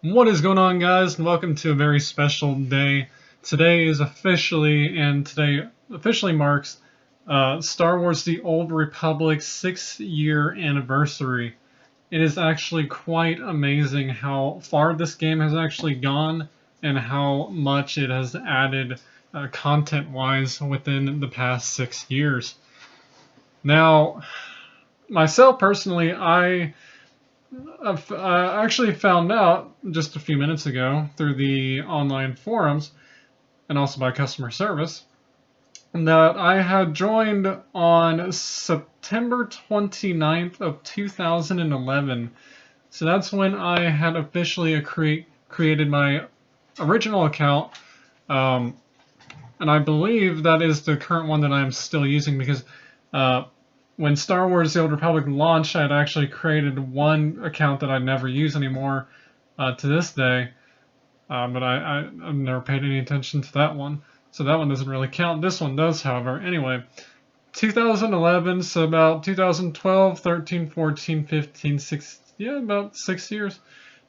What is going on, guys, and welcome to a very special day. Today officially marks Star Wars: The Old Republic's 6-year anniversary. It is actually quite amazing how far this game has actually gone and how much it has added content-wise within the past 6 years. Now, myself personally, I actually found out just a few minutes ago through the online forums and also by customer service that I had joined on September 29th of 2011. So that's when I had officially created my original account, and I believe that is the current one that I'm still using because when Star Wars: The Old Republic launched, I had actually created one account that I never use anymore to this day, but I've never paid any attention to that one, so that one doesn't really count. This one does, however. Anyway, 2011, so about 2012, 13, 14, 15, 16, yeah, about 6 years,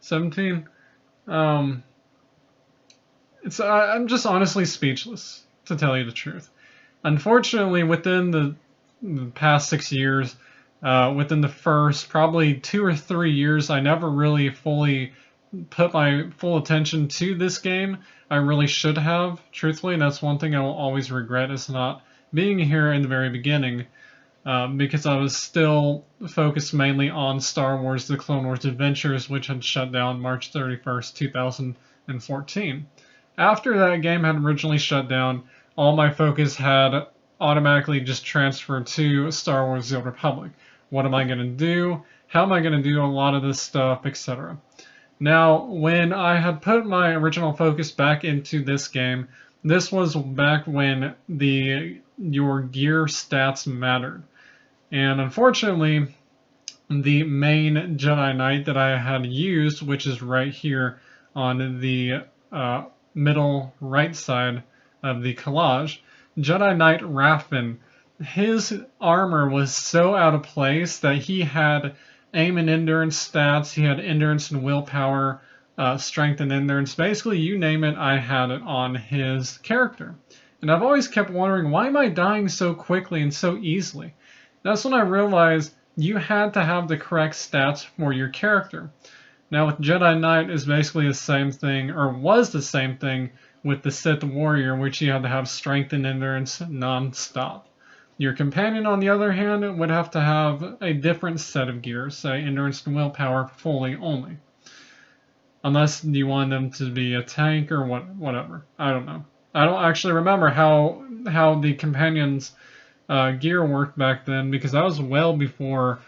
17. I'm just honestly speechless, to tell you the truth. Unfortunately, within the past 6 years, within the first probably 2 or 3 years, I never really fully put my full attention to this game. I really should have, truthfully, and that's one thing I will always regret, is not being here in the very beginning, because I was still focused mainly on Star Wars: The Clone Wars Adventures, which had shut down March 31st, 2014. After that game had originally shut down, all my focus had automatically just transferred to Star Wars: The Old Republic. What am I going to do? How am I going to do a lot of this stuff, etc. Now, when I had put my original focus back into this game, this was back when your gear stats mattered. And unfortunately, the main Jedi Knight that I had used, which is right here on the middle right side of the collage, Jedi Knight Raffin, his armor was so out of place that he had aim and endurance stats, he had endurance and willpower, strength and endurance. Basically, you name it, I had it on his character. And I've always kept wondering, why am I dying so quickly and so easily? That's when I realized you had to have the correct stats for your character. Now with Jedi Knight is basically the same thing, or was the same thing, with the Sith Warrior, which you had to have strength and endurance non-stop. Your companion, on the other hand, would have to have a different set of gears, say endurance and willpower fully only. Unless you want them to be a tank or whatever. I don't know. I don't actually remember how the companion's gear worked back then, because that was well before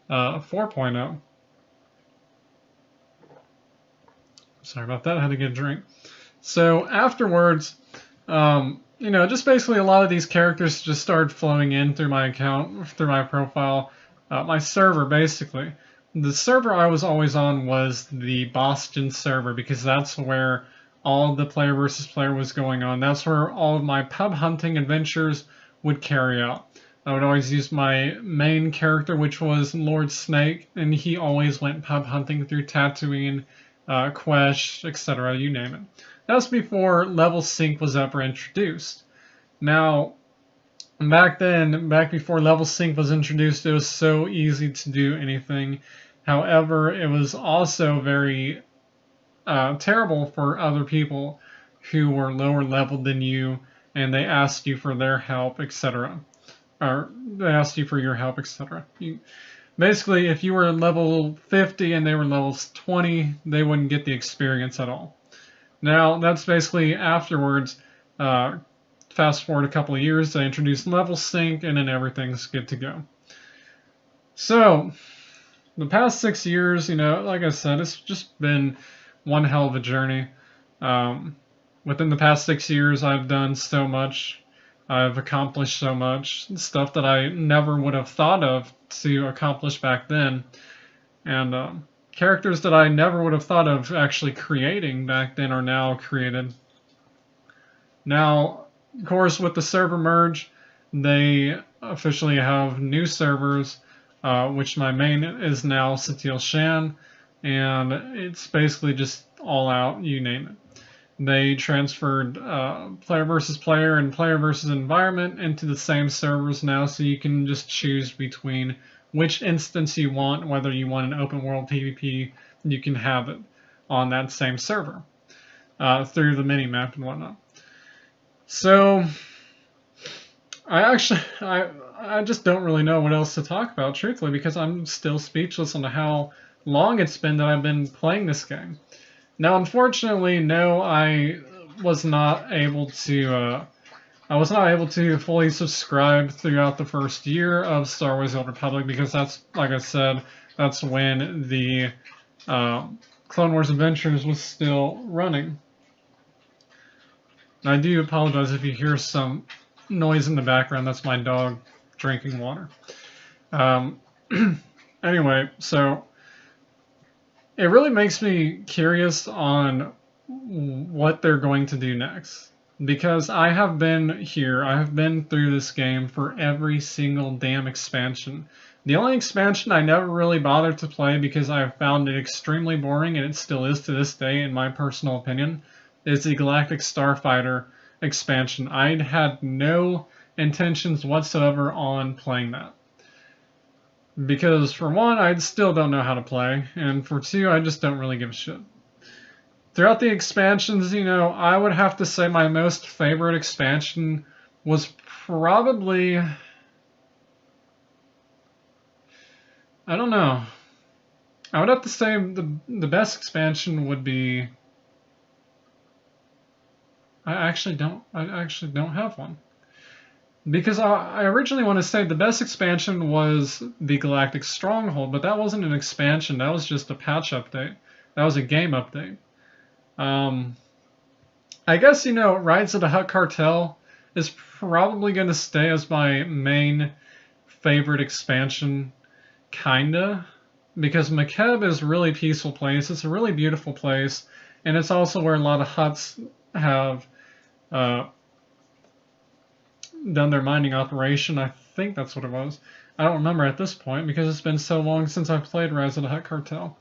4.0. Sorry about that, I had to get a drink. So afterwards, just basically a lot of these characters just started flowing in through my account, through my profile, my server basically. The server I was always on was the Boston server, because that's where all the player versus player was going on. That's where all of my pub hunting adventures would carry out. I would always use my main character, which was Lord Snake, and he always went pub hunting through Tatooine, Quesh, etc., you name it. That was before level sync was ever introduced. Now, back before level sync was introduced, it was so easy to do anything. However, it was also very terrible for other people who were lower leveled than you, and they asked you for their help, etc. Or they asked you for your help, etc. Basically, if you were level 50 and they were level 20, they wouldn't get the experience at all. Now, that's basically afterwards, fast forward a couple of years, they introduced level sync, and then everything's good to go. So, the past 6 years, like I said, it's just been one hell of a journey. Within the past 6 years, I've done so much. I've accomplished so much stuff that I never would have thought of to accomplish back then. And characters that I never would have thought of actually creating back then are now created. Now, of course, with the server merge, they officially have new servers, which my main is now Satele Shan, and it's basically just All Out, you name it. They transferred player versus player and player versus environment into the same servers now, so you can just choose between which instance you want, whether you want an open world PvP, you can have it on that same server through the mini-map and whatnot. So I just don't really know what else to talk about, truthfully, because I'm still speechless on how long it's been that I've been playing this game. Now, unfortunately, no, I was not able to fully subscribe throughout the first year of Star Wars: The Old Republic, because that's, like I said, that's when the Clone Wars Adventures was still running. And I do apologize if you hear some noise in the background. That's my dog drinking water. Anyway, so it really makes me curious on what they're going to do next. Because I have been here, I have been through this game for every single damn expansion. The only expansion I never really bothered to play because I found it extremely boring, and it still is to this day in my personal opinion, is the Galactic Starfighter expansion. I had no intentions whatsoever on playing that. Because for one, I still don't know how to play, and for two, I just don't really give a shit. Throughout the expansions, you know, I would have to say my most favorite expansion was probably, I don't know. I would have to say the best expansion would be, I actually don't have one. Because I originally want to say the best expansion was the Galactic Stronghold, but that wasn't an expansion, that was just a patch update. That was a game update. I guess, you know, Rise of the Hutt Cartel is probably going to stay as my main favorite expansion, kinda. Because Makeb is a really peaceful place, it's a really beautiful place, and it's also where a lot of Hutts have done their mining operation. I think that's what it was. I don't remember at this point because it's been so long since I've played Rise of the Hutt Cartel.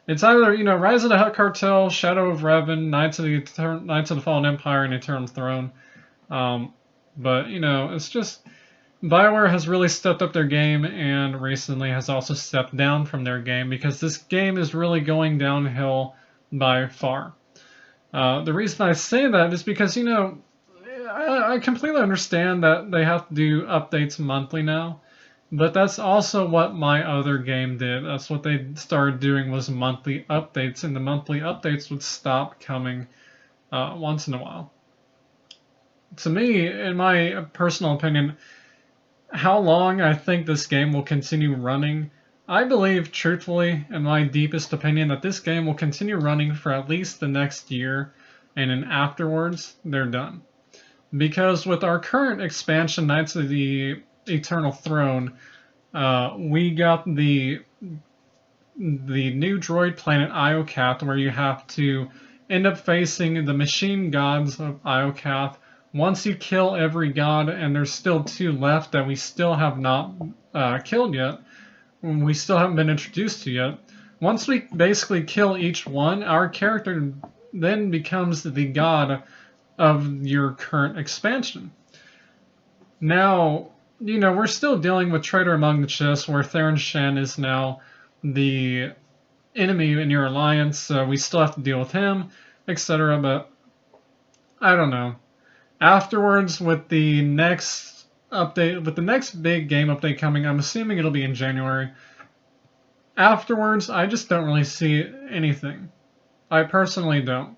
It's either, you know, Rise of the Hutt Cartel, Shadow of Revan, Knights of the Fallen Empire, and Eternal Throne. But, you know, it's just, BioWare has really stepped up their game and recently has also stepped down from their game because this game is really going downhill by far. The reason I say that is because, you know, I completely understand that they have to do updates monthly now, but that's also what my other game did. That's what they started doing, was monthly updates, and the monthly updates would stop coming once in a while. To me, in my personal opinion, how long I think this game will continue running, I believe, truthfully, in my deepest opinion, that this game will continue running for at least the next year, and then afterwards, they're done. Because with our current expansion, Knights of the Eternal Throne, we got the new droid planet Iokath, where you have to end up facing the machine gods of Iokath. Once you kill every god, and there's still 2 left that we still have not killed yet, we still haven't been introduced to yet. Once we basically kill each one, our character then becomes the god of your current expansion. Now, you know, we're still dealing with Traitor Among the Chiss, where Theron Shen is now the enemy in your alliance, so we still have to deal with him, etc. But I don't know. Afterwards, with the next update, with the next big game update coming, I'm assuming it'll be in January. Afterwards, I just don't really see anything. I personally don't.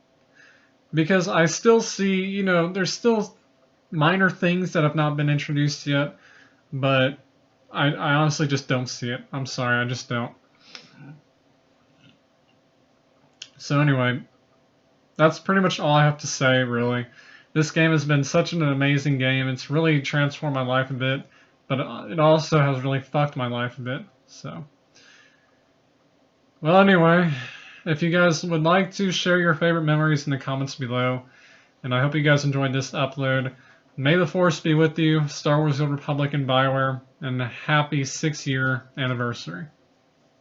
Because I still see, you know, there's still minor things that have not been introduced yet, but I honestly just don't see it. I'm sorry, I just don't. So anyway, that's pretty much all I have to say, really. This game has been such an amazing game. It's really transformed my life a bit, but it also has really fucked my life a bit, so. Well, anyway, if you guys would like to share your favorite memories in the comments below, and I hope you guys enjoyed this upload. May the Force be with you, Star Wars: The Old Republic and BioWare, and a happy 6-year anniversary.